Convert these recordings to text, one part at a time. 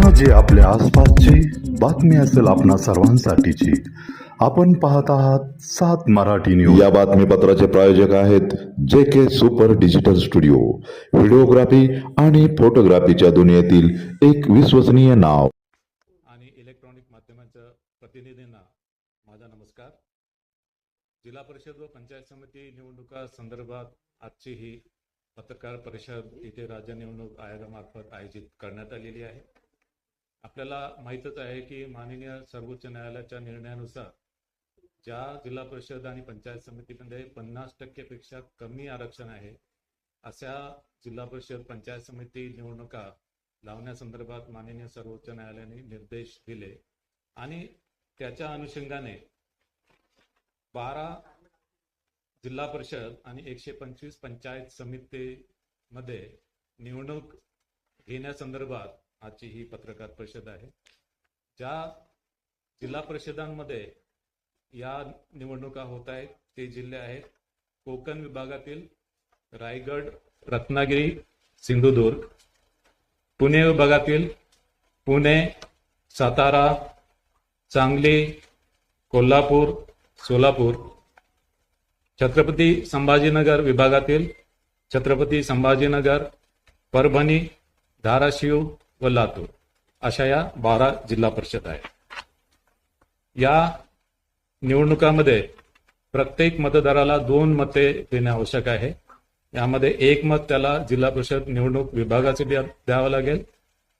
घटना जी आपल्या आसपासची बातमी असेल आपणा सर्वांसाठीची. आपण पाहत आहात 7 मराठी न्यूज. या बातमीपत्राचे प्रायोजक आहेत JK super digital studio, videography आणि फोटोग्राफीच्या दुनियेतील एक विश्वसनीय नाव. आणि इलेक्ट्रॉनिक माध्यमांच्या प्रतिनिधींना माझा नमस्कार. जिल्हा परिषद व पंचायत समिती निवडणुका संदर्भात आजची ही पत्रकार परिषद इथे राज्य निवडणूक आयोगामार्फत आयोजित करण्यात आलेली आहे. आपल्याला माहीतच आहे की माननीय सर्वोच्च न्यायालयाच्या निर्णयानुसार ज्या जिल्हा परिषद आणि पंचायत समितीमध्ये 50% पेक्षा कमी आरक्षण आहे अशा जिल्हा परिषद पंचायत समिती निवडणुका लावण्यासंदर्भात माननीय सर्वोच्च न्यायालयाने निर्देश दिले आणि त्याच्या अनुषंगाने 12 जिल्हा परिषद आणि 125 पंचायत समितीमध्ये निवडणूक घेण्यासंदर्भात आजची ही पत्रकार परिषद आहे. ज्या जिल्हा परिषदांमध्ये या निवडणुका होत आहेत ते जिल्हे आहेत कोकण विभागातील रायगड, रत्नागिरी, सिंधुदुर्ग. पुणे विभागातील पुणे, सातारा, सांगली, कोल्हापूर, सोलापूर. छत्रपती संभाजीनगर विभागातील छत्रपती संभाजीनगर, परभणी, धाराशिव व लातूर अशा या 12 जिल्हा परिषद आहेत. या निवडणुकामध्ये प्रत्येक मतदाराला 2 मते देणे आवश्यक आहे. यामध्ये 1 मत त्याला जिल्हा परिषद निवडणूक विभागाचे द्यावं लागेल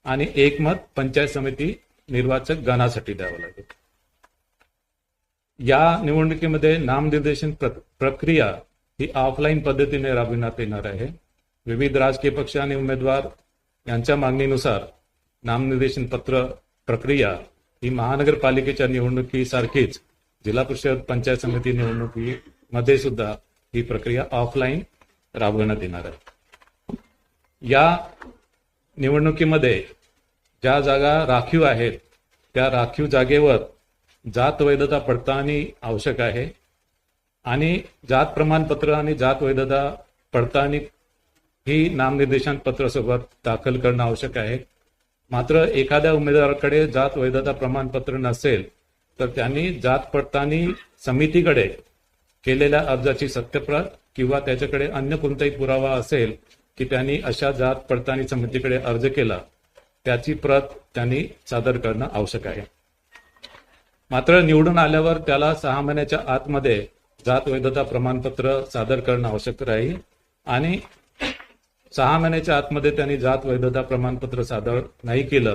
आणि 1 मत पंचायत समिती निर्वाचक गणासाठी द्यावं लागेल. या निवडणुकीमध्ये नामनिर्देशन प्रक्रिया ही ऑफलाईन पद्धतीने राबविण्यात येणार आहे. विविध राजकीय पक्ष आणि उमेदवार यांच्या मागणीनुसार नामनिर्देशन पत्र प्रक्रिया ही महानगरपालिकेच्या निवडणुकीसारखीच जिल्हा परिषद पंचायत समिती निवडणुकीमध्ये सुद्धा ही प्रक्रिया ऑफलाईन राबवण्यात येणार आहे. या निवडणुकीमध्ये ज्या जागा राखीव आहेत त्या राखीव जागेवर जात वैधता पडताळणी आवश्यक आहे आणि जात प्रमाणपत्र आणि जात वैधता पडताळणी ही नामनिर्देशन पत्रासोबत दाखल करणं आवश्यक आहे. मात्र एखाद्या उमेदवाराकडे जात वैधता प्रमाणपत्र नसेल तर त्यांनी जात पडताळणी समितीकडे केलेल्या अर्जाची सत्यप्रत किंवा त्याच्याकडे अन्य कोणताही पुरावा असेल की त्यांनी अशा जात पडताळणी समितीकडे अर्ज केला त्याची प्रत त्यांनी सादर करणं आवश्यक आहे. मात्र निवडून आल्यावर त्याला 6 महिन्याच्या आतमध्ये जात वैधता प्रमाणपत्र सादर करणं आवश्यक राहील आणि 6 महिन्याच्या आतमध्ये त्यांनी जात वैधता प्रमाणपत्र सादर नाही केलं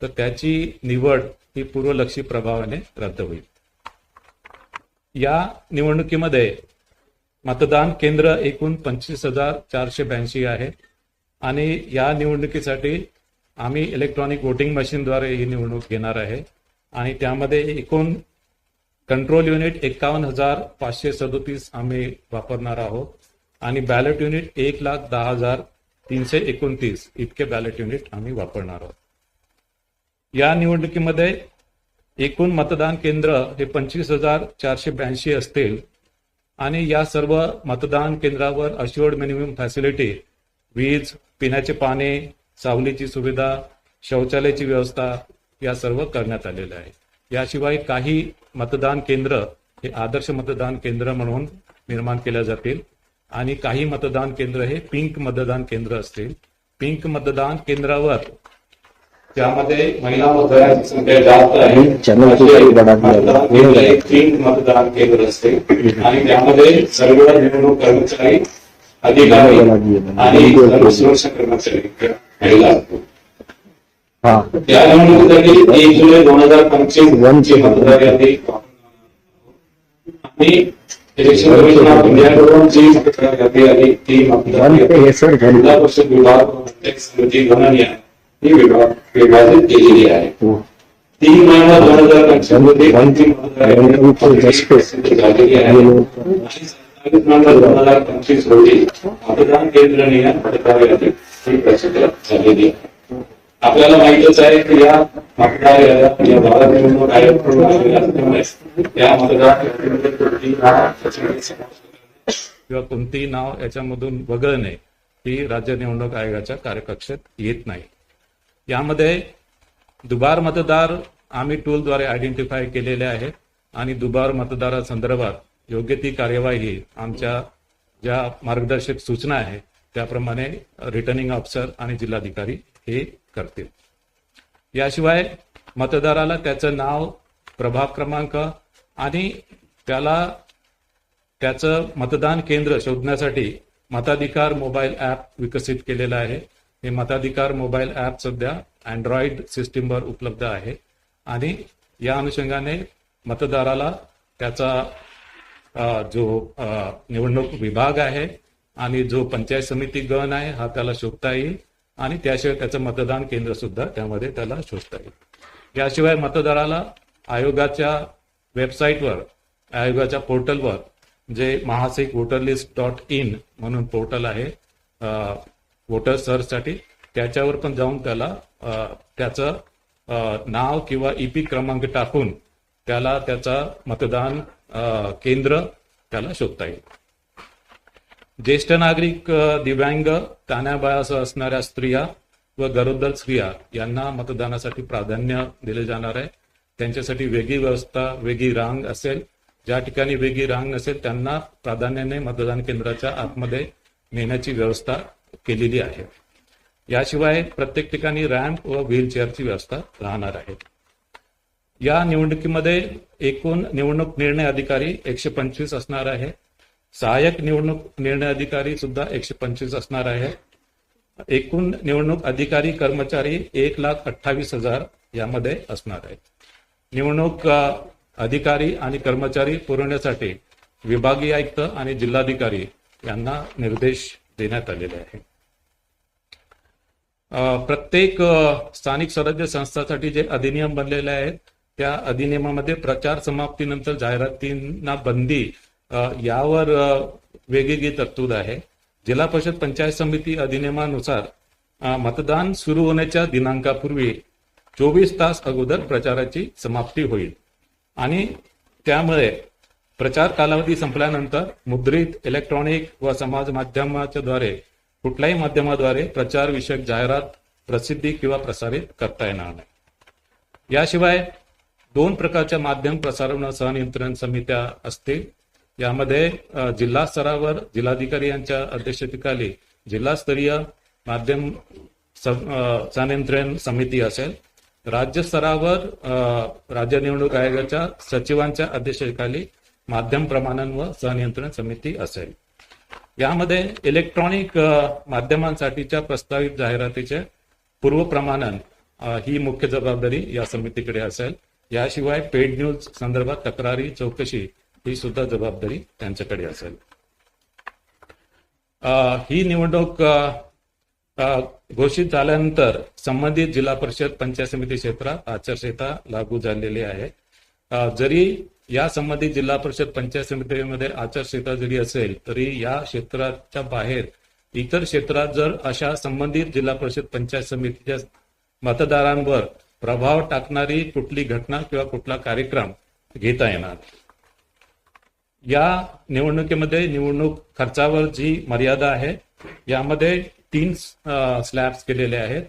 तर त्याची निवड ही पूर्वलक्षी प्रभावाने रद्द होईल. या निवडणुकीमध्ये मतदान केंद्र एकूण 25,482 आहे आणि या निवडणुकीसाठी आम्ही इलेक्ट्रॉनिक वोटिंग मशीनद्वारे ही निवडणूक घेणार आहे आणि त्यामध्ये एकूण कंट्रोल युनिट 51,537 आम्ही वापरणार आहोत आणि बॅलेट युनिट 1,10,329 इतके बॅलेट युनिट आम्ही वापरणार आहोत. या निवडणुकीमध्ये एकूण मतदान केंद्र हे 25,482 असतील आणि या सर्व मतदान केंद्रावर अश्युअर्ड मिनिमम फॅसिलिटी, वीज, पिण्याचे पाणी, सावलीची सुविधा, शौचालयाची व्यवस्था या सर्व करण्यात आलेलं आहे. याशिवाय काही मतदान केंद्र हे आदर्श मतदान केंद्र म्हणून निर्माण केल्या जातील आणि काही मतदान केंद्र हे पिंक मतदान केंद्र असतील. पिंक मतदान केंद्रावर त्यामध्ये महिला मतदारांची संख्या जास्त आहे पिंक मतदान केंद्र असते आणि त्यामध्ये सर्व निवडणूक कर्मचारी, अधिकारी आणि सर्व सुरक्षा कर्मचारी महिला असतो. या निवडणुकीसाठी 1 जुलै 2025 ची मतदार यादी आणि इलेक्शन कमिशन ऑफ इंडियाकडून जी मतदार यादी आली ती मतदार जिल्हा परिषद विभाग पंचायत समिती गणनीय ही विभाजित केलेली आहे. 3 महिना 2025 मध्ये अंतिम मतदार यादी झालेली आहे आणि 27 महिना 2025 रोजी मतदान केंद्र नियम मतदार यादी ही प्रसिद्ध झालेली आहे. आपल्याला माहितच आहे की या मतदार या भारत निवडणूक आयोगाकडून आलेल्या असल्यामुळे या मतदार किंवा कोणतेही नाव याच्यामधून वगळणे ही राज्य निवडणूक आयोगाच्या कार्यकक्षेत येत नाही. यामध्ये दुबार मतदार आम्ही टूलद्वारे आयडेंटिफाय केलेले आहेत आणि दुबार मतदारासंदर्भात योग्य ती कार्यवाही आमच्या ज्या मार्गदर्शक सूचना आहेत त्याप्रमाणे रिटर्निंग ऑफिसर आणि जिल्हाधिकारी हे करतील. याशिवाय मतदाराला त्याचं नाव, प्रभाग क्रमांक आणि त्याचं मतदान केंद्र शोधण्यासाठी मताधिकार मोबाईल ॲप विकसित केलेलं आहे. हे मताधिकार मोबाईल ॲप सध्या अँड्रॉइड सिस्टीमवर उपलब्ध आहे आणि या अनुषंगाने मतदाराला त्याचा जो निवडणूक विभाग आहे आणि जो पंचायत समिती गण आहे हा त्याला शोधता येईल आणि त्याशिवाय त्याचं मतदान केंद्र सुद्धा त्यामध्ये त्याला शोधता येईल. याशिवाय मतदाराला आयोगाच्या वेबसाईटवर, आयोगाच्या पोर्टलवर जे महासिक वोटर लिस्ट .in म्हणून पोर्टल आहे वोटर सर्चसाठी, त्याच्यावर पण जाऊन त्याला त्याचं नाव किंवा ईपी क्रमांक टाकून त्याला त्याचा मतदान केंद्र त्याला शोधता येईल. ज्येष्ठ नागरिक, दिव्यांग, तान्याबाळासह असणाऱ्या स्त्रिया व गरोदर स्त्रिया यांना मतदानासाठी प्राधान्य दिले जाणार आहे. त्यांच्यासाठी वेगळी व्यवस्था, वेगळी रांग असेल. ज्या ठिकाणी वेगळी रांग नसेल त्यांना प्राधान्याने मतदान केंद्राच्या आतमध्ये नेण्याची व्यवस्था केलेली आहे. याशिवाय प्रत्येक ठिकाणी रॅम्प व व्हीलचेअरची व्यवस्था राहणार आहे. या निवडणुकीमध्ये एकूण निवडणूक निर्णय अधिकारी 125 असणार आहे. सहाय्यक निवडणूक निर्णय अधिकारी सुद्धा 125 असणार आहे. एकूण निवडणूक अधिकारी कर्मचारी 1,28,000 यामध्ये असणार आहेत. निवडणूक अधिकारी आणि कर्मचारी पुरवण्यासाठी विभागीय आयुक्त आणि जिल्हाधिकारी यांना निर्देश देण्यात आलेले आहे. प्रत्येक स्थानिक स्वराज्य संस्थांसाठी जे अधिनियम बनलेले आहेत त्या अधिनियमामध्ये प्रचार समाप्तीनंतर जाहिरातींना बंदी यावर वेगवेगळी तरतूद आहे. जिल्हा परिषद पंचायत समिती अधिनियमानुसार मतदान सुरू होण्याच्या दिनांकापूर्वी 24 तास अगोदर प्रचाराची समाप्ती होईल आणि त्यामुळे प्रचार कालावधी संपल्यानंतर मुद्रित, इलेक्ट्रॉनिक व समाज माध्यमाच्या द्वारे कुठल्याही माध्यमाद्वारे प्रचार विषयक जाहिरात प्रसिद्धी किंवा प्रसारित करता येणार नाही. याशिवाय 2 प्रकारच्या माध्यम प्रसारण सहनियंत्रण समित्या असतील. यामध्ये जिल्हा स्तरावर जिल्हाधिकारी यांच्या अध्यक्षतेखाली जिल्हास्तरीय माध्यम सहनियंत्रण समिती असेल. राज्य स्तरावर राज्य निवडणूक आयोगाच्या सचिवांच्या अध्यक्षतेखाली माध्यम प्रमाणन व सहनियंत्रण समिती असेल. यामध्ये इलेक्ट्रॉनिक माध्यमांसाठीच्या प्रस्तावित जाहिरातीचे पूर्वप्रमाणन ही मुख्य जबाबदारी या समितीकडे असेल. याशिवाय पेड न्यूज संदर्भात तक्रारी, चौकशी ही सुद्धा जबाबदारी त्यांच्याकडे असेल. ही निवडणूक घोषित झाल्यानंतर संबंधित जिल्हा परिषद पंचायत समिती क्षेत्रात आचारसंहिता लागू झालेली आहे. जरी या संबंधित जिल्हा परिषद पंचायत समितीमध्ये आचारसंहिता जरी असेल तरी या क्षेत्राच्या बाहेर इतर क्षेत्रात जर अशा संबंधित जिल्हा परिषद पंचायत समितीच्या मतदारांवर प्रभाव टाकणारी कुठली घटना किंवा कुठला कार्यक्रम घेता येणार. या निवडणुकीमध्ये निवडणूक खर्चावर जी मर्यादा आहे यामध्ये 3 स्लॅब्स केलेले आहेत.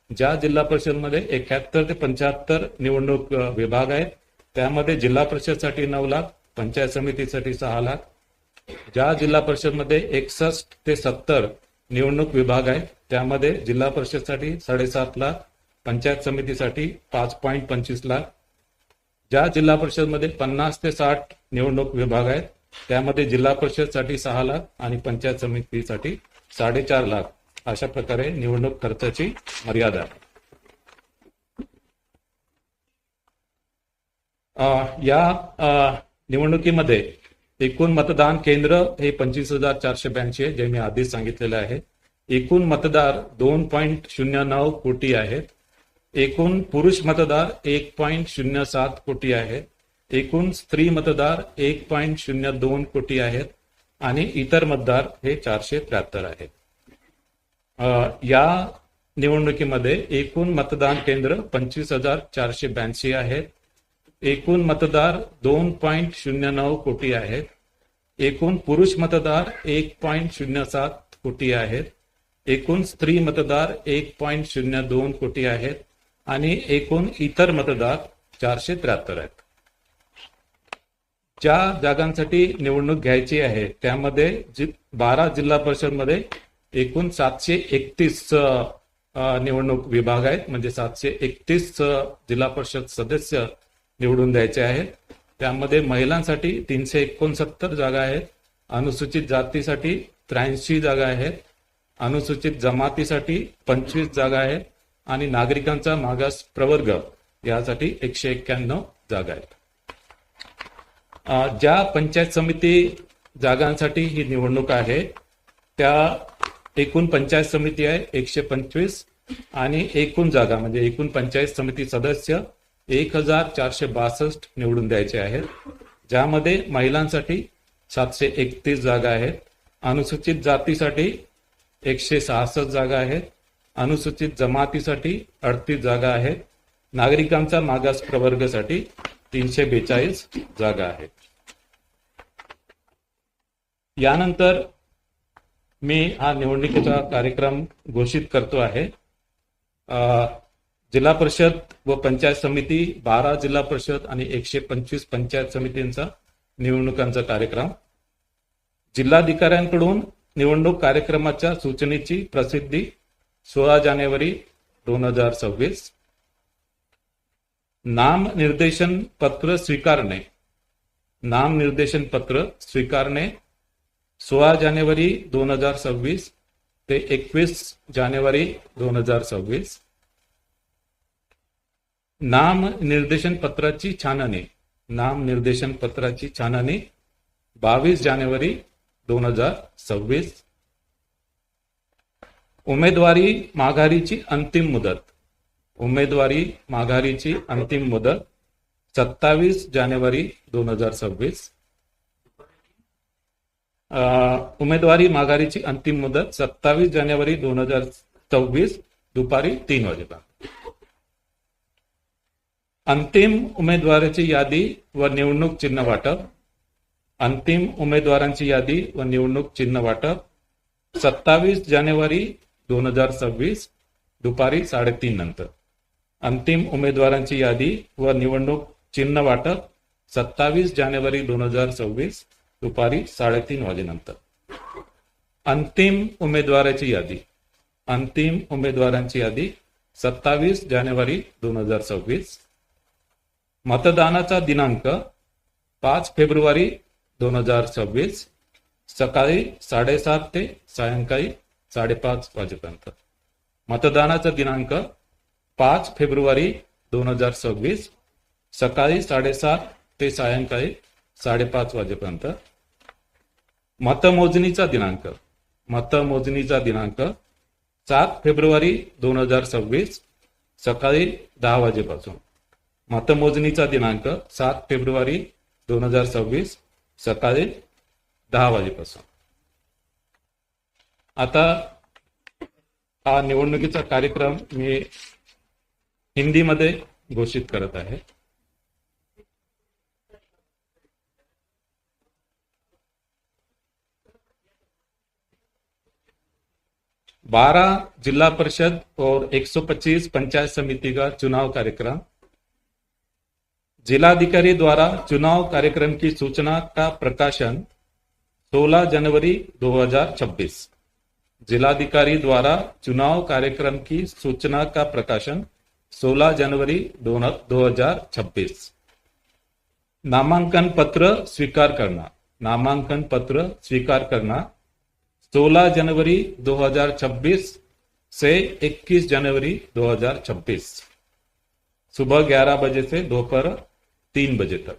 ज्या जिल्हा परिषदमध्ये 71 ते 75 निवडणूक विभाग आहेत त्यामध्ये जिल्हा परिषदसाठी 9 लाख, पंचायत समितीसाठी 6 लाख. ज्या जिल्हा परिषदमध्ये 61 ते 70 निवडणूक विभाग आहेत त्यामध्ये जिल्हा परिषदसाठी 7.5 लाख, पंचायत समितीसाठी 5.25 लाख. ज्या जिल्हा परिषदमध्ये 50 ते 60 निवडणूक विभाग आहेत त्यामध्ये जिल्हा परिषदसाठी 6 लाख आणि पंचायत समितीसाठी 4.5 लाख अशा प्रकारे निवडणूक खर्चाची मर्यादा आहे. या निवडणुकीमध्ये एकूण मतदान केंद्र हे 25,482 आहे जे मी आधीच सांगितलेलं आहे. एकूण मतदार 2.09 कोटी आहेत. एकूण पुरुष मतदार 1.07 कोटी आहेत. एकूण स्त्री मतदार 1.02 कोटी आहेत आणि इतर मतदार हे 473 आहेत. या निवडणुकीमध्ये एकूण मतदान केंद्र 25,482 आहेत. एकूण मतदार 2.09 कोटी आहेत. एकूण पुरुष मतदार 1.07 कोटी आहेत. एकूण स्त्री मतदार 1.02 कोटी आहेत आणि एकूण इतर मतदार 473 आहेत. ज्या जागांसाठी निवडणूक घ्यायची आहे त्यामध्ये 12 जिल्हा परिषदमध्ये एकूण 731 निवडणूक विभाग आहेत. म्हणजे 731 जिल्हा परिषद सदस्य निवडून द्यायचे आहेत. त्यामध्ये महिलांसाठी 369 जागा आहेत, अनुसूचित जातीसाठी 83 जागा आहेत, अनुसूचित जमातीसाठी 25 जागा आहेत आणि नागरिकांचा मागास प्रवर्ग यासाठी 191 जागा आहेत. ज्या पंचायत समिती जागांसाठी ही निवडणूक आहे त्या एकूण पंचायत समिती आहे 125 आणि एकूण जागा म्हणजे एकूण पंचायत समिती सदस्य 1462 निवडून द्यायचे आहेत. ज्यामध्ये महिलांसाठी 731 जागा आहेत, अनुसूचित जातीसाठी 166 जागा आहेत, अनुसूचित जमातीसाठी 38 जागा आहेत, नागरिकांचा मागास प्रवर्गासाठी 342 जागा आहेत. यानंतर मी हा निवडणुकीचा कार्यक्रम घोषित करतो आहे. जिल्हा परिषद व पंचायत समिती 12 जिल्हा परिषद आणि 125 पंचायत समितींचा निवडणुकांचा कार्यक्रम. जिल्हाधिकाऱ्यांकडून निवडणूक कार्यक्रमाच्या सूचनेची प्रसिद्धी 16 जानेवारी 2026. नामनिर्देशन पत्र स्वीकारणे. नामनिर्देशन पत्र स्वीकारणे 16 जानेवारी 2026 ते 21 जानेवारी 2026. नामनिर्देशन पत्राची छाननी. नामनिर्देशन पत्राची छाननी 22 जानेवारी 2026. उमेदवारी माघारीची अंतिम मुदत. उमेदवारी माघारीची अंतिम मुदत 27 जानेवारी 2026. उमेदवारी माघारीची अंतिम मुदत 27 जानेवारी 2026 दुपारी 3 वाजेपर्यंत. अंतिम उमेदवाराची यादी व निवडणूक चिन्ह वाटप. अंतिम उमेदवारांची यादी व निवडणूक चिन्ह वाटप 27 जानेवारी 2026 दुपारी 3:30 नंतर. अंतिम उमेदवारांची यादी व निवडणूक चिन्ह वाटप 27 जानेवारी 2026 दुपारी 3:30 वाजेनंतर. अंतिम उमेदवाराची यादी. अंतिम उमेदवारांची यादी 27 जानेवारी 2026. मतदानाचा दिनांक 5 फेब्रुवारी 2026 सकाळी 7:30 ते सायंकाळी 5:30 वाजेपर्यंत. मतदानाचा दिनांक 5 फेब्रुवारी 2026 सकाळी 7:30 ते सायंकाळी 5:30 वाजेपर्यंत. मतमोजणीचा दिनांक. मतमोजणीचा दिनांक 7 फेब्रुवारी 2026 सकाळी 10 वाजेपासून. मतमोजणीचा दिनांक 7 फेब्रुवारी 2026 सकाळी 10 वाजेपासून. आता हा निवडणुकीचा कार्यक्रम मी हिंदीमध्ये घोषित करत आहे. बारह जिला परिषद और 125 पंचायत समिति का चुनाव कार्यक्रम. जिलाधिकारी द्वारा चुनाव कार्यक्रम की सूचना का प्रकाशन 16 जनवरी 2026. जिलाधिकारी द्वारा चुनाव कार्यक्रम की सूचना का प्रकाशन 16 जनवरी 2026. नामांकन पत्र स्वीकार करना. नामांकन पत्र स्वीकार करना 16 जनवरी 2026 से 21 जनवरी 2026 सुबह 11 बजे से दोपहर 3 बजे तक.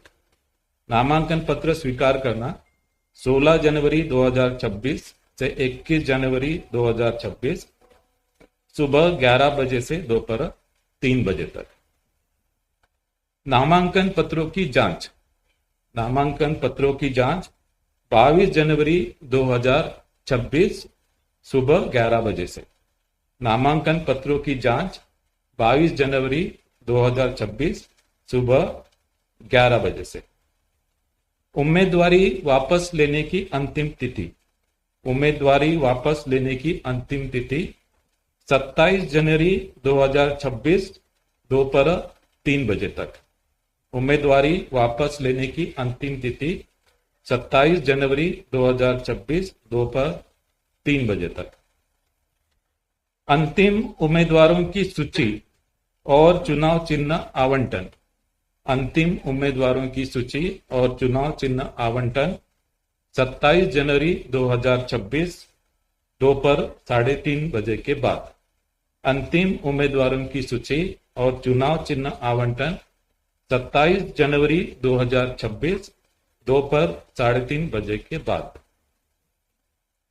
नामांकन पत्र स्वीकार करना 16 जनवरी 2026 से 21 जनवरी 2026 सुबह 11 बजे से दोपहर 3 बजे तक. नामांकन पत्रों की जांच. नामांकन पत्रों की जांच 22 जनवरी 2026 सुबह 11 बजे से. नामांकन पत्रों की जांच 22 जनवरी 2026 सुबह 11 बजे से. उम्मीदवारी वापस लेने की अंतिम तिथि. उम्मीदवारी वापस लेने की अंतिम तिथि 27 जनवरी 2026 दोपहर 3 बजे तक। उम्मीदवारी वापस लेने की अंतिम तिथि 27 जनवरी 2026 दोपहर 3 बजे तक। अंतिम उम्मीदवारों की सूची और चुनाव चिन्ह आवंटन। अंतिम उम्मीदवारों की सूची और चुनाव चिन्ह आवंटन 27 जनवरी 2026 दोपहर 3:30 बजे के बाद। अंतिम उम्मीदवारों की सूची और चुनाव चिन्ह आवंटन 27 जनवरी 2026 दोपहर 3:30 बजे के बाद।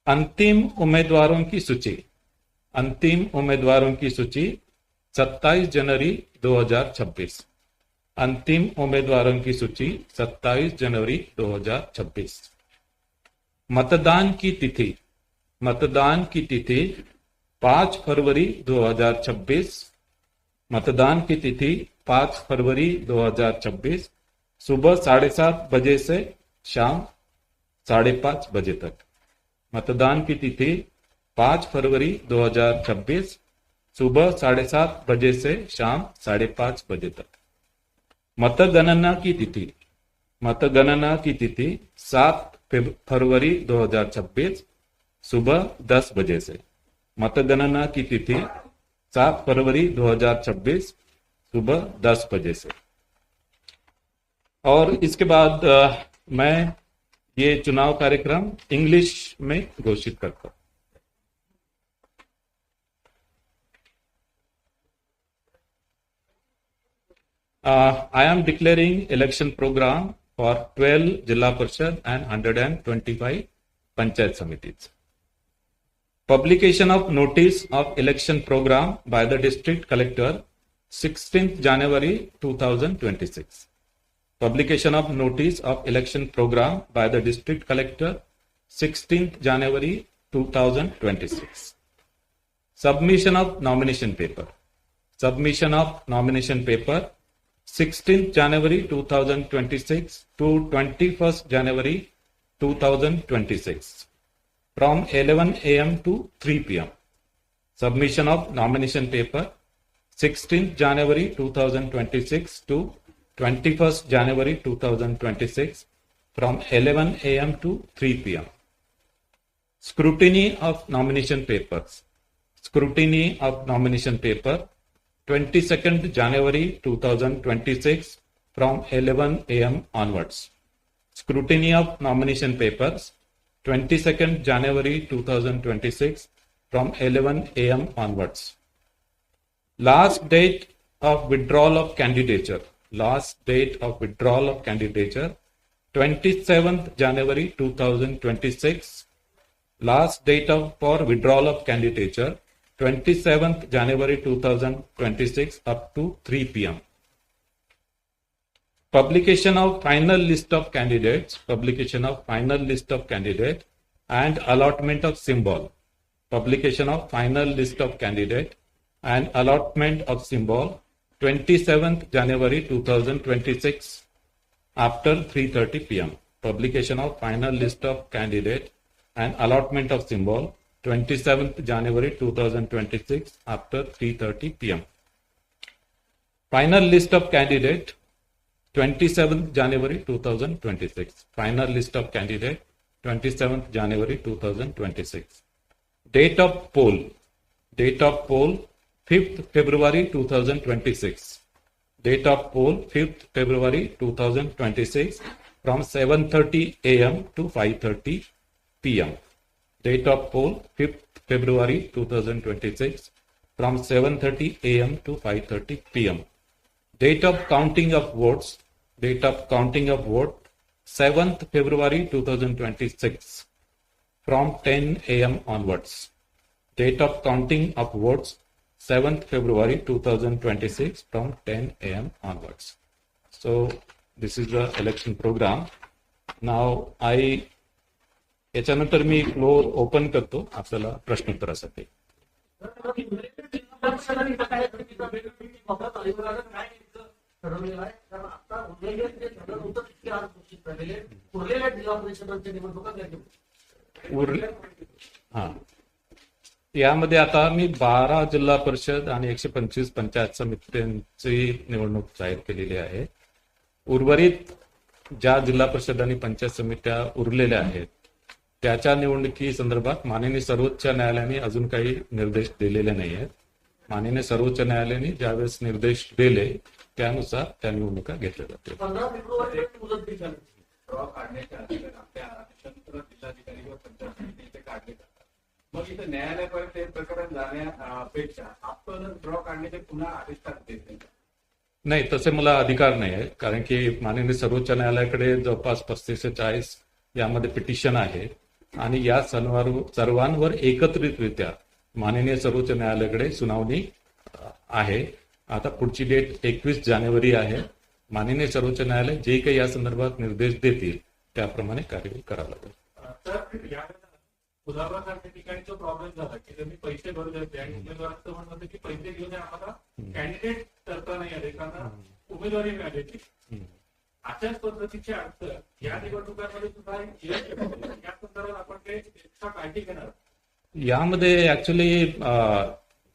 अंतिम उम्मीदवारों की सूची। अंतिम उम्मीदवारों की सूची 27 जनवरी 2026। अंतिम उम्मीदवारों की सूची 27 जनवरी 2026। मतदान की तिथि। मतदान की तिथि 5 फरवरी 2026। मतदान की तिथि 5 फरवरी 2026 सुबह 7:30 बजे से शाम 5:30 बजे तक। मतदान की तिथि 5 फरवरी 2026 सुबह 7:30 बजे से शाम 5:30 बजे तक। मतगणना की तिथि। मतगणना की तिथि 7 फरवरी 2026 सुबह 10 बजे से। मतगणना की तिथि 7 फरवरी 2026 सुबह 10 बजे से। और इसके बाद मैं ये चुनाव कार्यक्रम इंग्लिश में घोषित करता हूं। I am declaring election program for 12 Jilla Parishad and 125 Panchayat Samitis. Publication of notice of election program by the district collector 16th January 2026. Publication of notice of election program by the district collector 16th January 2026. Submission of nomination paper. Submission of nomination paper 16th January 2026 to 21st January 2026 from 11 a.m. to 3 p.m. Submission of nomination paper 16th January 2026 to 21st January 2026 from 11 a.m. to 3 p.m. Scrutiny of nomination papers. Scrutiny of nomination paper 22nd January 2026 from 11 a.m. onwards. Scrutiny of nomination papers 22nd January 2026 from 11 a.m. onwards. Last date of withdrawal of candidature. Last date of withdrawal of candidature 27th January 2026. Last date for withdrawal of candidature 27th January 2026 up to 3 p.m. Publication of final list of candidates. Publication of final list of candidate and allotment of symbol. Publication of final list of candidate and allotment of symbol 27th January 2026 after 3:30 p.m. Publication of final list of candidate and allotment of symbol 27th January 2026 after 3:30 p.m. Final list of candidate 27th January 2026. Final list of candidate 27th January 2026. Date of poll. Date of poll 5th February 2026. Date of poll 5th February 2026 from 7:30 a.m. to 5:30 p.m. Date of poll 5th February 2026 from 7:30 a.m. to 5:30 p.m. Date of counting of votes. Date of counting of vote 7th February 2026 from 10 a.m. onwards. Date of counting of votes 7th February 2026 from 10 a.m. onwards. So this is the election program. Now याच्यानंतर मी floor open करतो आपल्याला प्रश्नोत्तरासाठी. यामध्ये आता मी 12 जिल्हा परिषद आणि 125 पंचायत समित्यांची निवडणूक जाहीर केलेली आहे. उर्वरित ज्या जिल्हा परिषद आणि पंचायत समित्या उरलेल्या आहेत त्याच्या निवडणुकी संदर्भात माननीय सर्वोच्च न्यायालयाने अजून काही निर्देश दिलेले नाही आहेत. माननीय सर्वोच्च न्यायालयाने ज्यावेळेस निर्देश दिले त्यानुसार त्या निवडणुका घेतल्या जातील. 15 फेब्रुवारीला मुदत दिली झाली. ड्रॉ काढण्याच्या अगोदर आपल्या आदेशानुसार जिल्हाधिकारी व पंचायत समिती इथे काढले जातात. मग इथे न्यायालयापर्यंत हे प्रकरण जाण्यापेक्षा आपण ड्रॉ काढण्याचे पुन्हा आदेश टाकते. नाही, तसे मला अधिकार नाही आहे, कारण की माननीय सर्वोच्च न्यायालयाकडे जवळपास 35 ते 40 यामध्ये पिटिशन आहे आणि या सर्वांवर एकत्रितरित्या माननीय सर्वोच्च न्यायालयाकडे सुनावणी आहे. आता पुढची डेट 21 जानेवारी आहे. माननीय सर्वोच्च न्यायालय जे काही या संदर्भात निर्देश देतील त्याप्रमाणे कार्यवाही करावी लागेल. तर या उदाहरणासारख्या ठिकाणी जो प्रॉब्लेम झाला की तुम्ही पैसे भरले होते आणि उमेदवाराचं म्हणणं होतं की पैसे घेऊन आम्हाला कॅन्डिडेट करता नाही आले कारण उमेदवारी मिळाली नाही. अशाच पद्धतीची अडचण या निवडणुकांमध्ये सुद्धा या संदर्भात आपण काही एक्स्ट्रा काळजी घेणार. यामध्ये ऍक्च्युली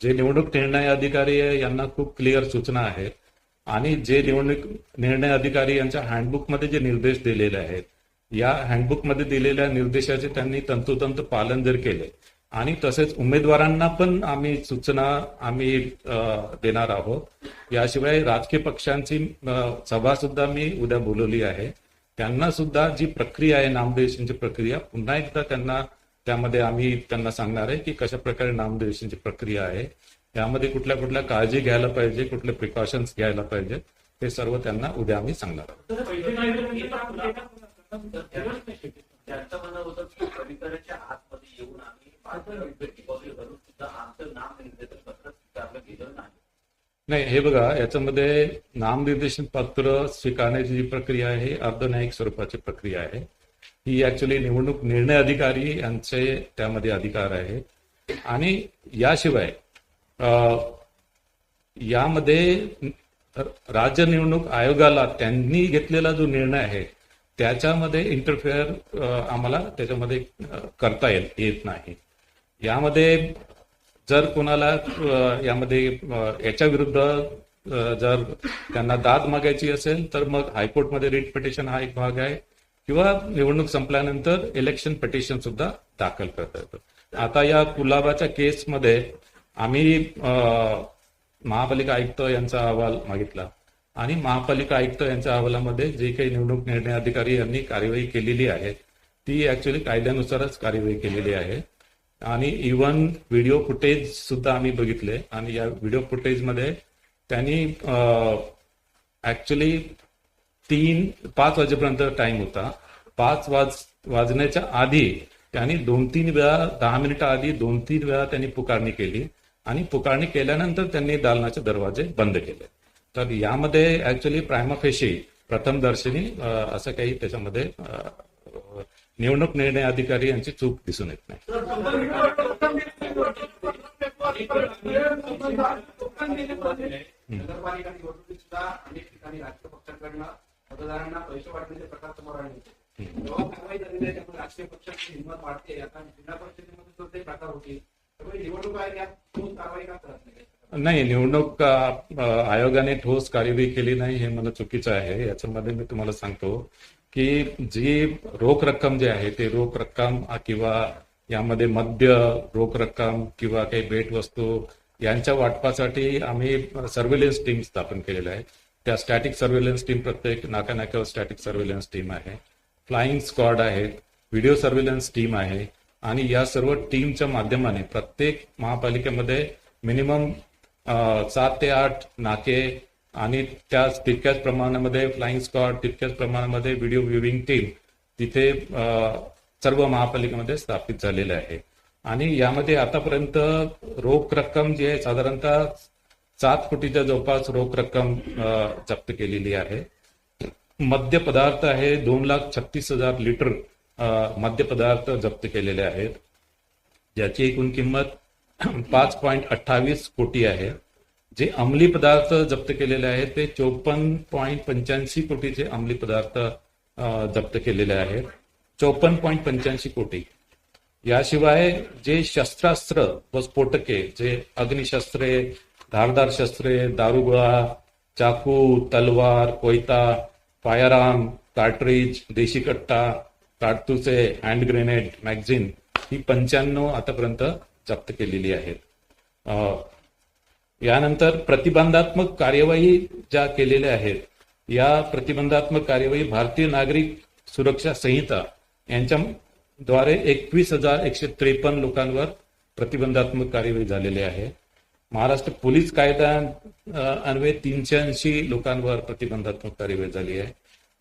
जे निवडणूक निर्णय अधिकारी आहे यांना खूप क्लिअर सूचना आहेत आणि जे निवडणूक निर्णय अधिकारी यांच्या हँडबुकमध्ये जे निर्देश दिलेले आहेत या हँडबुकमध्ये दिलेल्या निर्देशाचे त्यांनी तंतोतंत पालन जर केले आणि तसेच उमेदवारांना पण आम्ही सूचना देणार आहोत. याशिवाय राजकीय पक्षांची सभा सुद्धा मी उद्या बोलवली आहे. त्यांना सुद्धा जी प्रक्रिया आहे नामनिर्देशनची प्रक्रिया पुन्हा एकदा त्यामध्ये आम्ही त्यांना सांगणार आहे की कशा प्रकारे नामनिर्देशनची प्रक्रिया आहे, यामध्ये कुठल्या कुठल्या काळजी घ्यायला पाहिजे, कुठले प्रिकॉशन्स घ्यायला पाहिजे, हे सर्व त्यांना उद्या आम्ही सांगणार आहोत. त्यांचं म्हणणं होतं की परिसराच्या आतमध्ये येऊन आम्ही करून सुद्धा आमचं नाम निर्देशन पत्र स्वीकारलं गेलं नाही. नाही, हे बघा, याच्यामध्ये नामनिर्देशन पत्र स्वीकारण्याची जी प्रक्रिया आहे अर्धन्यायिक स्वरूपाची प्रक्रिया आहे. ही ऍक्च्युली निवडणूक निर्णय अधिकारी यांचे त्यामध्ये अधिकार आहे आणि याशिवाय यामध्ये राज्य निवडणूक आयोगाला त्यांनी घेतलेला जो निर्णय आहे त्याच्यामध्ये इंटरफेअर आम्हाला त्याच्यामध्ये करता येत नाही. यामध्ये जर कोणाला यामध्ये याच्या विरुद्ध जर त्यांना दाद मागायची असेल तर मग हायकोर्टमध्ये रिट पिटिशन हा एक भाग आहे किंवा निवडणूक संपल्यानंतर इलेक्शन पिटिशन सुद्धा दाखल करता येतं. आता या कुलाबाच्या केसमध्ये आम्ही महापालिका आयुक्त यांचा अहवाल मागितला आणि महापालिका आयुक्त यांच्या अहवालामध्ये जे काही निवडणूक निर्णय अधिकारी यांनी कार्यवाही केलेली आहे ती ऍक्च्युली कायद्यानुसारच कार्यवाही केलेली आहे आणि इव्हन व्हिडिओ फुटेज सुद्धा आम्ही बघितले आणि या व्हिडिओ फुटेजमध्ये त्यांनी ऍक्च्युली 5 वाजेपर्यंत टाइम होता. 5 वाजण्याच्या आधी त्यांनी 2-3 वेळा 10 मिनिटं आधी 2-3 वेळा त्यांनी पुकारणी केली आणि पुकारणी केल्यानंतर त्यांनी दालनाचे दरवाजे बंद केले. तर यामध्ये ऍक्च्युली प्रायमा फेशी प्रथम दर्शनी असं काही त्याच्यामध्ये निवडणूक निर्णय अधिकारी यांची चूक दिसून येत नाही. नगरपालिका निवडणुकीत सुद्धा अनेक ठिकाणी राजकीय पक्षांकडनं मतदारांना पैसे वाटण्याचे प्रकार समोर आले होते. जेव्हा कारवाई झालेली आहे त्यामुळे राजकीय पक्षांची हिंमत वाढते. आता जिल्हा परिषदेमध्ये सुद्धा ते प्रकार होतील. त्यामुळे निवडणूक आयोग ठोस कारवाई का करत नाही? निवडणूक आयोगाने ठोस कार्यवाही केली नाही हे मला चुकीचं आहे. याच्यामध्ये मी तुम्हाला सांगतो की जी रोख रक्कम जी आहे ते रोख रक्कम किंवा यामध्ये मद्य रोख रक्कम किंवा काही भेटवस्तू यांच्या वाटपासाठी आम्ही सर्व्हेलन्स टीम स्थापन केलेल्या आहे. त्या स्टॅटिक सर्व्हेलन्स टीम प्रत्येक नाक्यानाक्यावर स्टॅटिक सर्व्हेलन्स टीम आहे, फ्लाइंग स्क्वॉड आहेत, व्हिडिओ सर्व्हेलन्स टीम आहे आणि या सर्व टीमच्या माध्यमाने प्रत्येक महापालिकेमध्ये मिनिमम 7 ते 8 नाके आणि तितक्याच प्रमाणामध्ये फ्लाइंग स्क्वॉड, तितक्याच प्रमाणामध्ये व्हिडिओ व्ह्युइंग टीम तिथे सर्व महापालिकेमध्ये स्थापित झालेले आहे. आणि यामध्ये आतापर्यंत रोख रक्कम जी आहे साधारणतः 7 कोटीच्या जवळपास रोख रक्कम जप्त केलेली आहे. मद्य पदार्थ आहे 2,36,000 लिटर मद्य पदार्थ जप्त केलेले आहेत, ज्याची एकूण किंमत 5.28 कोटी आहे. जे अंमली पदार्थ जप्त केलेले आहेत ते 54.85 कोटीचे अंमली पदार्थ जप्त केलेले आहेत. 54.85 कोटी. याशिवाय जे शस्त्रास्त्र व स्फोटके, जे अग्निशस्त्रे, धारदार शस्त्रे, दारुगोळा, चाकू, तलवार, कोयता, फायरआर्म, कार्ट्रिज, देशी कट्टा, काडतुसे, हँड ग्रेनेड, मॅगझिन ही 95 आतापर्यंत जप्त केलेली आहेत. यानंतर प्रतिबंधात्मक कार्यवाही ज्या केलेल्या आहेत, या प्रतिबंधात्मक कार्यवाही भारतीय नागरिक सुरक्षा संहिता यांच्याद्वारे 21,153 लोकांवर प्रतिबंधात्मक कार्यवाही झालेली आहे. महाराष्ट्र पोलीस कायदा अन्वये 380 लोकांवर प्रतिबंधात्मक कार्यवाही झाली आहे.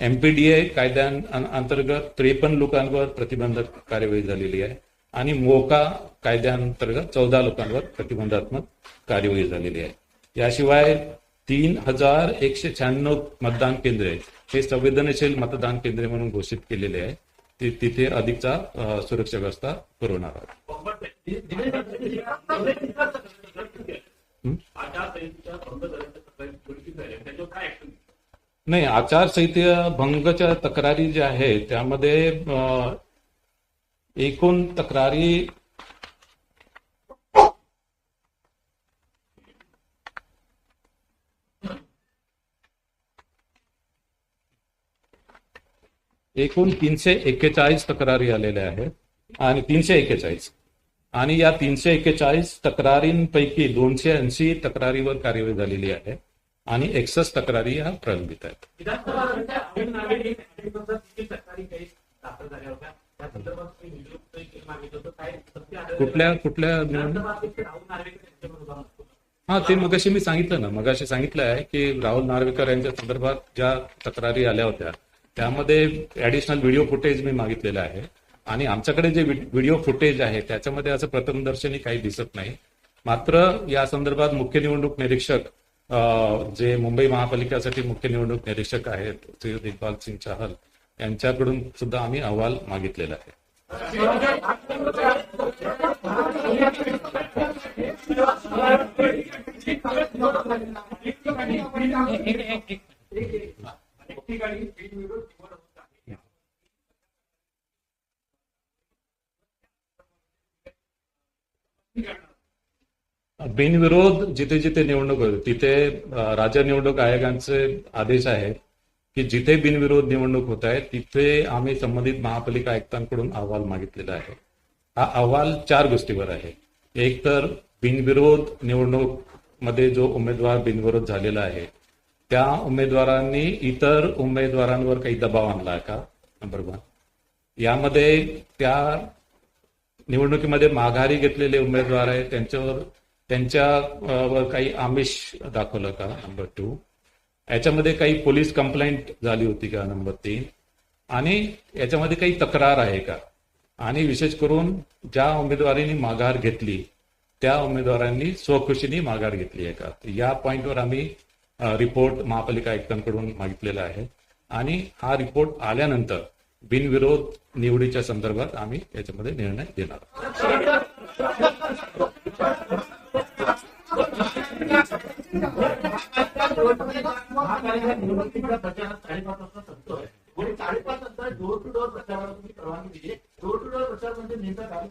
एमपीडीए कायद्यांतर्गत 53 लोकांवर प्रतिबंधात्मक कार्यवाही झालेली आहे आणि मोका कायद्यांतर्गत 14 लोकांवर प्रतिबंधात्मक कार्यवाही झालेली आहे. याशिवाय 3,196 मतदान केंद्रे हे संवेदनशील मतदान केंद्रे म्हणून घोषित केलेले आहे. तिथे अधिकचा सुरक्षा व्यवस्था पुरवणार आहोत. नाही, आचारसंहिता भंगच्या तक्रारी ज्या आहेत त्यामध्ये एकूण तक्रारी एकूण 341 तक्रारी आलेल्या आहेत आणि 341 आणि या 341 तक्रारींपैकी 280 तक्रारीवर कार्यवाही झालेली आहे आणि 61 तक्रारी या प्रलंबित आहेत. कुठल्या हा, ते मगाशी मी सांगितलं ना, मगाशी सांगितलं आहे की राहुल नार्वेकर यांच्या संदर्भात ज्या तक्रारी आल्या होत्या त्यामध्ये ऍडिशनल व्हिडिओ फुटेज मी मागितलेलं आहे आणि आमच्याकडे जे व्हिडिओ फुटेज आहे त्याच्यामध्ये असं प्रथमदर्शनी काही दिसत नाही. मात्र या संदर्भात मुख्य निवडणूक निरीक्षक जे मुंबई महापालिकेसाठी मुख्य निवडणूक निरीक्षक आहेत श्री इक्बाल सिंग चाहल यांच्याकडून सुद्धा आम्ही अहवाल मागितलेला आहे. बिनविरोध जिथे जिथे निवडणूक होते तिथे राज्य निवडणूक आयोगांचे आदेश आहेत की जिथे बिनविरोध निवडणूक होत आहे तिथे आम्ही संबंधित महापालिका आयुक्तांकडून अहवाल मागितलेला आहे. हा अहवाल 4 गोष्टीवर आहे. एक तर बिनविरोध निवडणूक मध्ये जो उमेदवार बिनविरोध झालेला आहे त्या उमेदवारांनी इतर उमेदवारांवर काही दबाव आणला का, नंबर 1. यामध्ये त्या निवडणुकीमध्ये माघारी घेतलेले उमेदवार आहेत त्यांच्यावर काही आमिष दाखवलं का, नंबर 2. याच्यामध्ये काही पोलीस कंप्लेंट झाली होती का, नंबर 3. आणि याच्यामध्ये काही तक्रार आहे का, आणि विशेष करून ज्या उमेदवारांनी माघार घेतली त्या उमेदवारांनी स्वखुशीने माघार घेतली आहे का. या पॉइंटवर आम्ही रिपोर्ट महापालिका आयुक्तांकडून मागितलेला आहे आणि हा रिपोर्ट आल्यानंतर बिनविरोध निवडीच्या संदर्भात आम्ही याच्यामध्ये निर्णय देणार आहोत. डोर टू डोर प्रचाराला तुम्ही परवानगी दिली. डोर टू डोर प्रचार म्हणजे नेमका काय?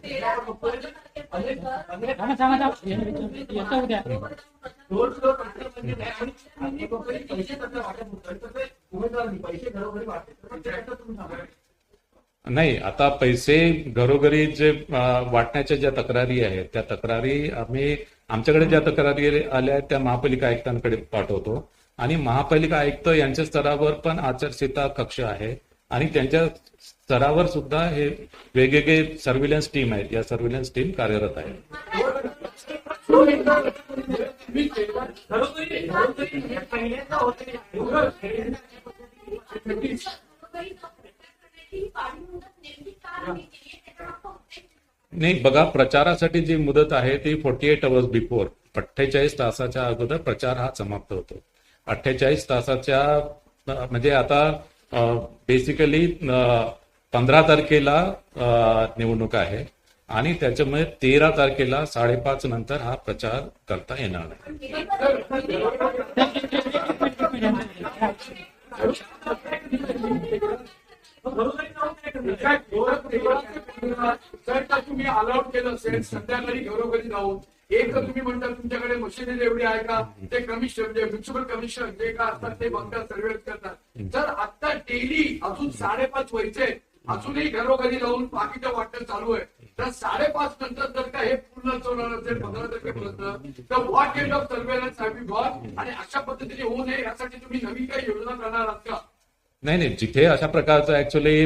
डोर टू डोर प्रचार म्हणजे पैसे कसं वाटत होतं, उमेदवारांनी पैसे घरोघरी वाटते. नाही, आता पैसे घरोघरी जे वाटण्याच्या ज्या तक्रारी आहेत त्या तक्रारी आम्ही आमच्याकडे ज्या तक्रारी आल्या आहेत त्या महापालिका आयुक्तांकडे पाठवतो आणि महापालिका आयुक्त यांच्या स्तरावर पण आचारसंहिता कक्ष आहे आणि त्यांच्या स्तरावर सुद्धा हे वेगवेगळे सर्व्हिलन्स टीम आहेत. या सर्व्हिलन्स टीम कार्यरत आहेत. नाही, बघा, प्रचारासाठी जी मुदत आहे ती 48 आवर्स बिफोर, 48 तासाच्या अगोदर प्रचार हा समाप्त होतो. 48 तासाच्या म्हणजे आता बेसिकली 15 तारखेला निवडणूक आहे आणि त्याच्यामुळे 13 तारखेला 5:30 नंतर हा प्रचार करता येणार नाही. तुम्ही केलं असेल संध्याकाळी घरोघरी जाऊन एक तर तुम्ही म्हणता तुमच्याकडे मशिनरी एवढी आहे का ते कमिशनर म्हणजे म्युन्सिपल कमिशनर जे का असतात ते बघतात सर्वे करतात जर आता डेली अजून 5:30 व्हायचे अजूनही घरोघरी जाऊन बाकीचं वाटणं चालू आहे तर 5:30 नंतर जर का हे पूर्ण होणार असेल 15 तारखेपर्यंत तर what kind of surveillance have you got आणि अशा पद्धतीने होऊ नये यासाठी तुम्ही नवीन काही योजना करणार आहात का? नाही जिथे अशा प्रकारचं ऍक्च्युली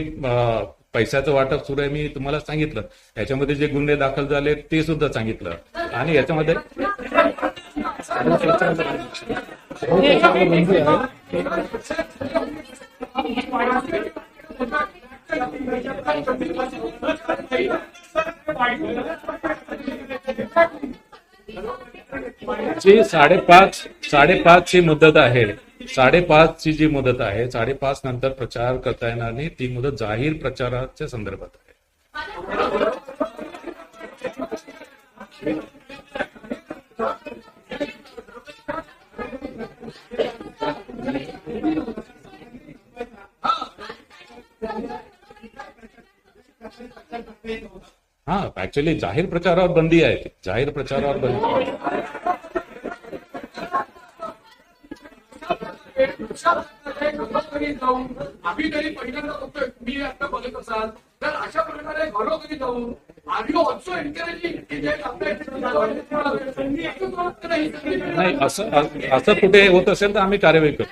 पैशाचं वाटप सुरू आहे मी तुम्हाला सांगितलं याच्यामध्ये जे गुन्हे दाखल झाले ते सुद्धा सांगितलं आणि याच्यामध्ये जी 5:30 ची मुदत आहे 5:30 ची जी मुदत आहे 5:30 नंतर प्रचार करता येणार नाही ती मुदत जाहीर प्रचाराच्या संदर्भात आहे. हा ऍक्च्युली जाहीर प्रचारावर बंदी आहे जाहीर प्रचारावर बंदी जाऊन आम्ही तरी पहिल्यांदा बघतोय मी आता बघत असाल तर अशा प्रकारे घरोघरी जाऊन आम्ही ऑल्सो एनकरेजिंग की जे नाही असं कुठे होत असेल तर आम्ही कार्यवाही करू.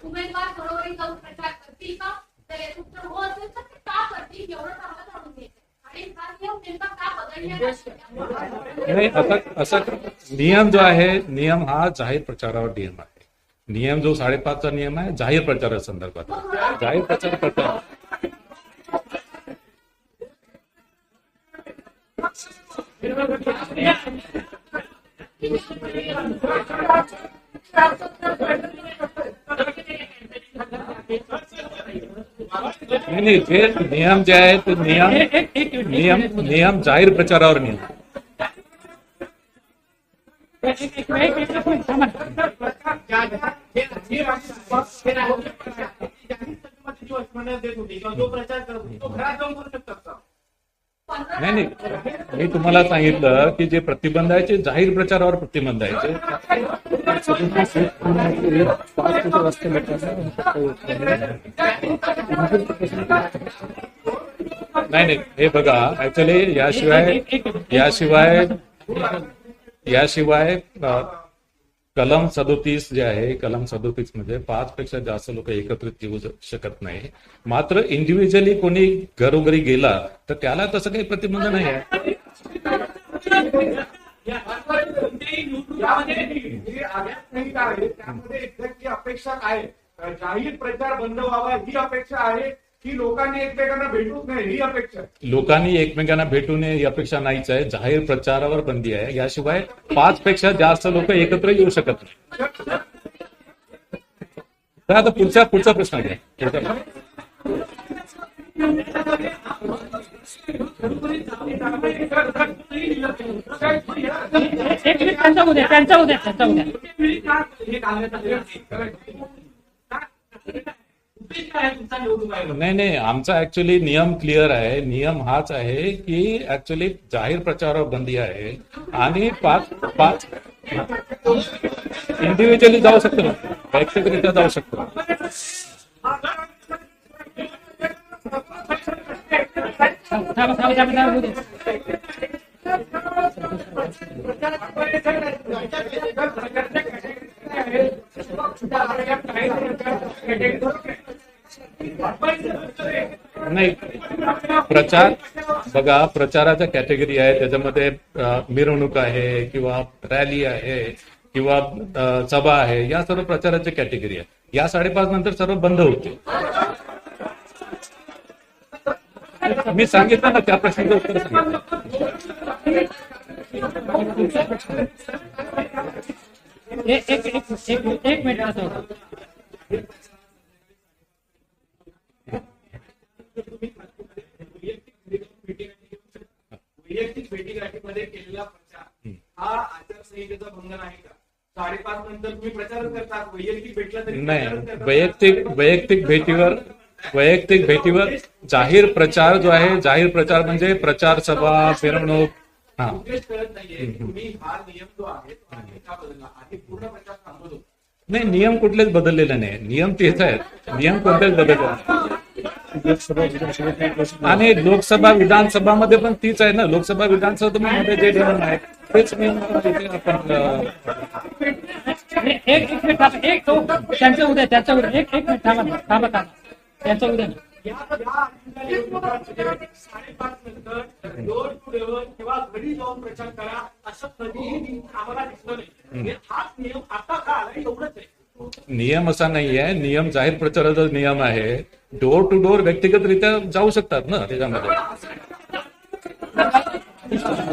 उमेदवार घरोघरी जाऊन प्रचार करतील का तर उत्तर हो असेल तर ते का करतील एवढं आम्हाला जाणून घ्यायचं आणि हा नियम नेमका का बदलण्यात नाही असा नियम जो आहे नियम हा जाहीर प्रचारावर नियम आहे नियम जो 5:30 चा नियम आहे जाहीर प्रचारासंदर्भात जाहीर प्रचार करता नाही जे नियम जे आहे ते नियम जाहीर प्रचारावर नियम जो प्रचार करतो तो घरात जाऊन करू शकतात का? नाही मी तुम्हाला सांगितलं की जे प्रतिबंध आहे ते जाहीर प्रचारावर प्रतिबंध आहे नाही हे बघा ऍक्च्युली याशिवाय कलम 37 जे आहे कलम 37 मध्ये 5 पेक्षा जास्त लोक एकत्रित येऊ शकत नाही मात्र इंडिव्हिज्युअली कोणी घरोघरी गेला तर त्याला तसं काही प्रतिबंध नाही आहे. त्यामध्ये एक्झॅक्टली अपेक्षा काय जाहीर प्रचार बंद व्हावा ही अपेक्षा आहे की लोकांनी एकमेकांना भेटूच नाही ही अपेक्षा लोकांनी एकमेकांना भेटू नये ही अपेक्षा नाहीच आहे जाहीर प्रचारावर बंदी आहे याशिवाय 5 पेक्षा जास्त लोक एकत्र येऊ शकत नाही. तर आता पुढचा प्रश्न घ्या. त्यांचा उद्या नाही आमचा ऍक्च्युली नियम क्लिअर आहे नियम हाच आहे की ऍक्च्युली जाहीर प्रचारावर बंदी आहे आणि 5 इंडिव्हिज्युअली जाऊ शकतो ना वैयक्तिकरित्या जाऊ शकतो. नाही प्रचार बघा प्रचाराच्या कॅटेगरी आहे त्याच्यामध्ये मिरवणूक आहे किंवा रॅली आहे किंवा सभा आहे या सर्व प्रचाराची कॅटेगरी आहे या 5:30 नंतर सर्व बंद होते. मी सांगितलं ना त्या प्रश्नाचं उत्तर एक मिनिट आचारसंहितेचा भंग नाही का? 5:30 नंतर तुम्ही प्रचार करता, वैयक्तिक भेटला तरी नाही, प्रचार करता. वैयक्तिक भेटीवर जाहीर प्रचार जो आहे, जाहीर प्रचार म्हणजे प्रचार सभा, मिरवणूक. हा, उद्देश कळत नाहीये. तुम्ही हा नियम जो आहे तो आधी का बदलला? आधी पूर्ण प्रचार थांबवत होता. नाही, नियम कुठलेच बदललेले नाही, नियम तेच आहेत, नियम कोणतेच बदलले नाही. आणि लोकसभा विधानसभामध्ये पण तीच आहे ना. लोकसभा विधानसभामध्ये जे नियम आहेत तेच नियम इथे आपण एक मिनिट थांबा. त्यांचं उद्या एक मिनिट थांबा. त्यांचं उद्या या साडेपाच नंतर डोर टू डोर किंवा घरी जाऊन प्रचार करा असं कधीही आम्हाला दिसलं नाही. हाच नियम आता का आला एवढंच आहे. नियम असा नाही आहे. नियम जाहीर प्रचाराचा नियम आहे. डोर टू डोर व्यक्तिगतरित्या जाऊ शकतात ना त्याच्यामध्ये.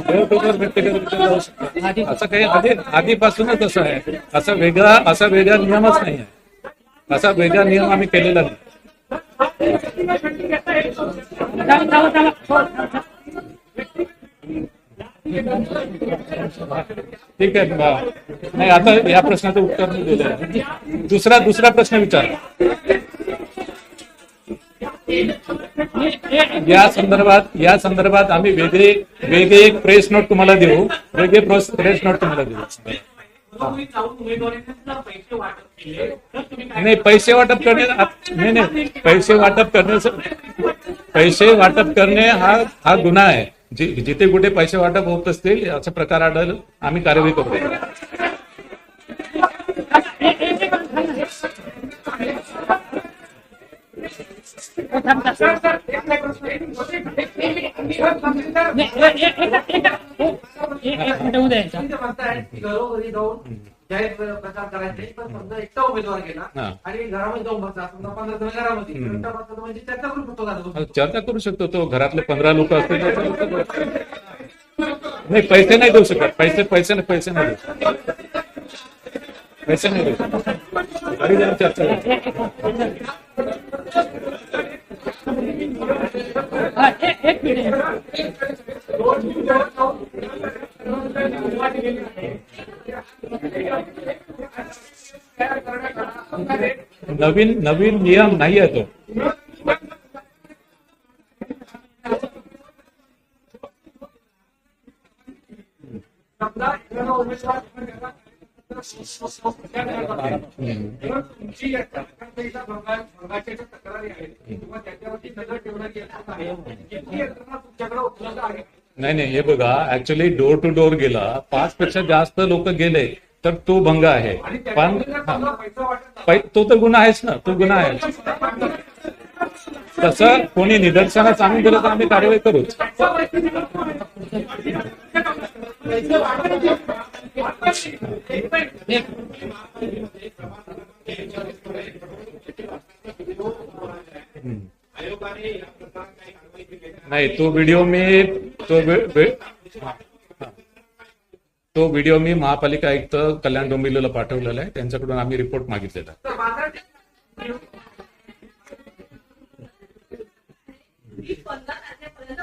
डोर टू डोर व्यक्तिगतरित्या जाऊ शकतात. असं काही आधीपासूनच असं आहे. असा वेगळा नियमच नाही आहे. असा वेगळा नियम आम्ही केलेला नाही. ठीक आहे. नाही, आता या प्रश्नाचं उत्तर मी दिलं आहे. दुसरा प्रश्न विचार. या संदर्भात आम्ही वेगळे एक प्रेस नोट तुम्हाला देऊ. प्रेस नोट तुम्हाला देऊ. तुम्ही जाऊन उमेदवारीला पैसे वाटप केले तर तुम्ही काय नाही, पैसे वाटप करणे हा गुन्हा आहे. जिथे कुठे पैसे वाटप होत असतील असे प्रकार आढळले आम्ही कारवाई करतो. उद्या घरोघरी जाऊन जाहीर प्रचार करायचे. पण समजा एकटा उमेदवार गेला आणि घरामध्ये जाऊन बसला, समजा 15 जण घरामध्ये, म्हणजे चर्चा करू शकतो का? चर्चा करू शकतो. तो घरातले 15 लोक असतील. नाही, पैसे नाही देऊ शकत. पैसे नाही देऊ शकत. पैसे नाही देऊ शकत. घरी जाऊन चर्चा एक मिनिट. नवीन नियम नाही आहे तो. समजा एखादा उमेदवार तुमची भंगाच्या तक्रारी आहेत किंवा त्याच्यावरती नजर ठेवण्याची यंत्रणा आहे, किती यंत्रणा तुमच्याकडे उपलब्ध आहे? नाही, हे बघा, ऍक्च्युली डोर टू डोर गेला, 5 पेक्षा जास्त लोक गेले तर तो भंग आहे. पण तो तर गुन्हा आहेच ना. तो गुन्हा आहे. तसं कोणी निदर्शनास आणून दिलं तर आम्ही कारवाई करूच. नाही, तो व्हिडिओ मी महापालिका आयुक्त कल्याण डोंबिवलीला पाठवलेला आहे. त्यांच्याकडून आम्ही रिपोर्ट मागितलेला.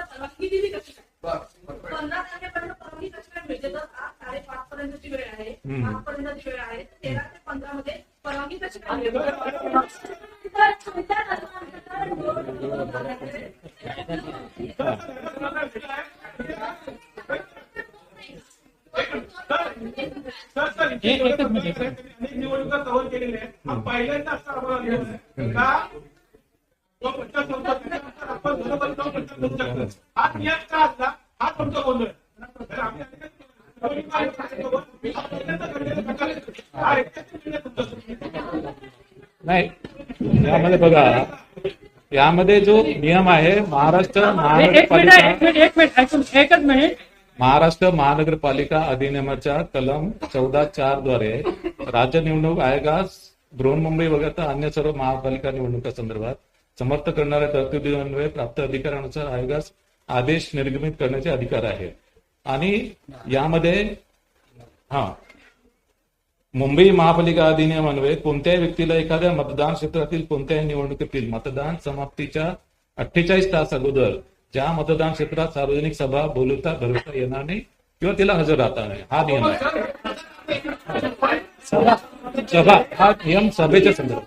परवानगी दिली कशी काय? 15 तारखेपर्यंत परवानगी कशी काय मिळते? तर आज 5:30 पर्यंतची वेळ आहे, 5 पर्यंतची वेळ आहे. 13 ते 15 मध्ये परवानगी कशी काय मिळते? निवडणुका कव्हर केलेल्या आहेत. पहिल्यांदा असं आम्हाला का तो प्रचार करतो आपण बरोबर जाऊन प्रचार करू शकतो. हा नियम का असला हा तुमचा गोंधळ. नाही, यामध्ये बघा, यामध्ये जो नियम आहे महाराष्ट्र महानगरपालिका अधिनियमाच्या कलम 14(4) द्वारे राज्य निवडणूक आयोगास बृहन्मुंबई वगळता अन्य सर्व महापालिका निवडणुका संदर्भात समर्थ करणाऱ्या तरतुदीन्वये प्राप्त अधिकारानुसार आयोगास आदेश निर्गमित करण्याचे अधिकार आहे. आणि यामध्ये मुंबई महापालिका अधिनियमान्वये कोणत्याही व्यक्तीला एखाद्या मतदान क्षेत्रातील कोणत्याही निवडणुकीतील मतदान समाप्तीच्या 48 तास अगोदर ज्या मतदान क्षेत्रात सार्वजनिक सभा भरवता येणार नाही किंवा तिला हजर राहता नाही, हा नियम आहे. सभा हा नियम सभेच्या संदर्भात.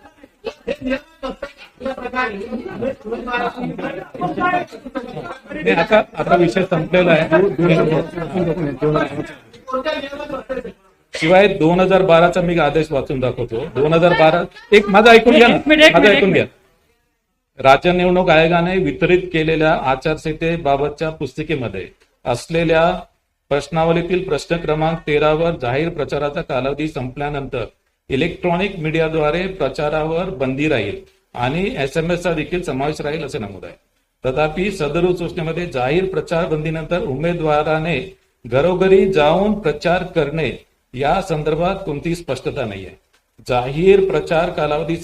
नाही, आता विषय संपलेला आहे. शिवाय 2012चा मी आदेश वाचून दाखवतो. 2012 एक माझं ऐकून घ्या ना, माझं ऐकून घ्या. राज्य निवडणूक आयोगाने वितरित केलेल्या आचारसंहितेबाबतच्या पुस्तिकेमध्ये असलेल्या प्रश्नावलीतील प्रश्न क्रमांक 13 वर जाहीर प्रचाराचा कालावधी संपल्यानंतर इलेक्ट्रॉनिक मीडियाद्वारे प्रचारावर बंदी राहील आणि SMS चा देखील समावेश राहील असे नमूद आहे. तथापि सदर सूचनेमध्ये जाहीर प्रचार बंदीनंतर उमेदवाराने घरोघरी जाऊन प्रचार करणे या संदर्भात कोणतीही स्पष्टता नाही आहे. जाहीर प्रचार कालावधी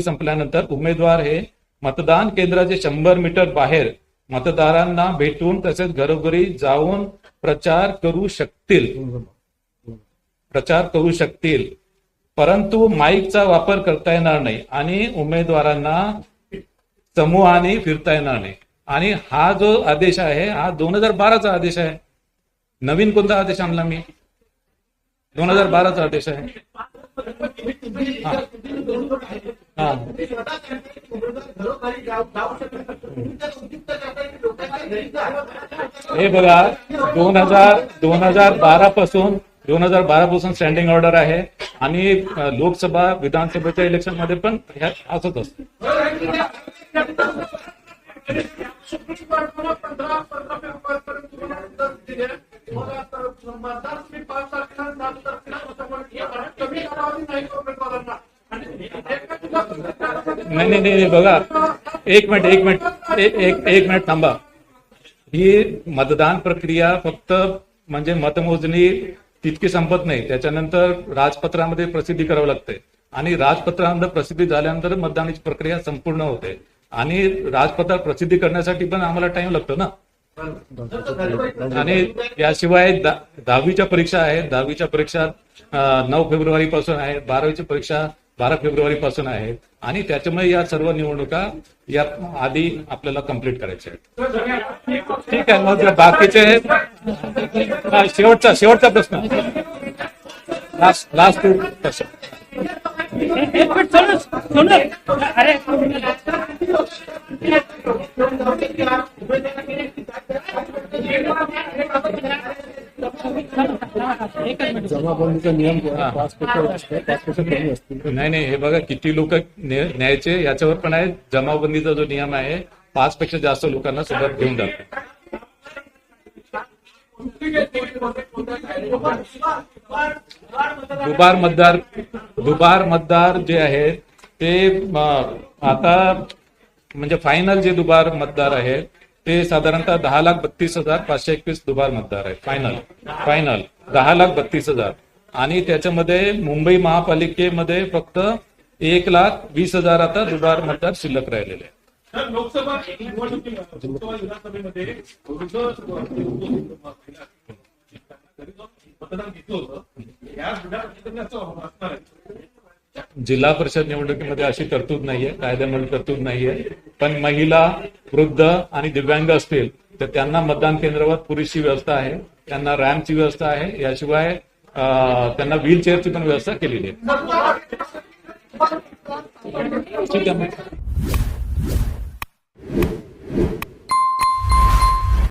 संपल्यानंतर उमेदवार हे मतदान केंद्राचे 100 मीटर बाहेर मतदारांना भेटून तसेच घरोघरी जाऊन प्रचार करू शकतील, परंतु माईकचा वापर करता येणार नाही आणि उमेदवारांना समूहाने फिरता येणार नाही. आणि हा जो आदेश आहे हा 2012चा आदेश आहे. नवीन कोणता आदेश आणला मी? 2012चा आदेश आहे. हे बघा 2012 पासून स्टँडिंग ऑर्डर आहे आणि लोकसभा विधानसभेच्या इलेक्शन मध्ये पण असंच असतं. नाही बघा एक मिनिट थांबा. ही मतदान प्रक्रिया फक्त म्हणजे मतमोजणी तितकी संपत नाही. त्याच्यानंतर राजपत्रामध्ये प्रसिद्धी करावी लागते आणि राजपत्रानंतर प्रसिद्धी झाल्यानंतर मतदानाची प्रक्रिया संपूर्ण होते आणि राजपत्रात प्रसिद्धी करण्यासाठी पण आम्हाला टाइम लागतो ना. आणि याशिवाय 10वीच्या परीक्षा आहेत. 10वीच्या परीक्षा 9 फेब्रुवारी पासून आहेत. 12वीची परीक्षा 12 फेब्रुवारी पासून आहेत आणि त्याच्यामुळे या सर्व निवडणुका या आधी आपल्याला कंप्लीट करायच्या आहेत. ठीक आहे, मग बाकीचे शेवटचा प्रश्न लास्ट प्रश्न. जमाबंदीचा नियम 5% कमी असतील. नाही हे बघा किती लोक न्यायचे याच्यावर पण आहे. जमाबंदीचा जो नियम आहे 5 पेक्षा जास्त लोकांना सोबत घेऊन जातो. दुबार मतदार जे आहेत ते आता म्हणजे फायनल जे दुबार मतदार आहेत ते साधारणतः 10,32,521 दुबार मतदार आहेत. फायनल 10,32,000 आणि त्याच्यामध्ये मुंबई महापालिकेमध्ये फक्त 1,20,000 आता दुबार मतदार शिल्लक राहिलेले आहेत. लोकसभा विधानसभेमध्ये मतदान घेतलं होतं या असणार आहे. जिल्हा परिषद निवडणुकीमध्ये अशी तरतूद नाहीये, कायद्यामध्ये तरतूद नाहीये. पण महिला, वृद्ध आणि दिव्यांग असतील तर त्यांना मतदान केंद्रावर पुरेशी व्यवस्था आहे. त्यांना रॅम्पची व्यवस्था आहे. याशिवाय त्यांना व्हीलचेअरची पण व्यवस्था केलेली आहे. ठीक आहे.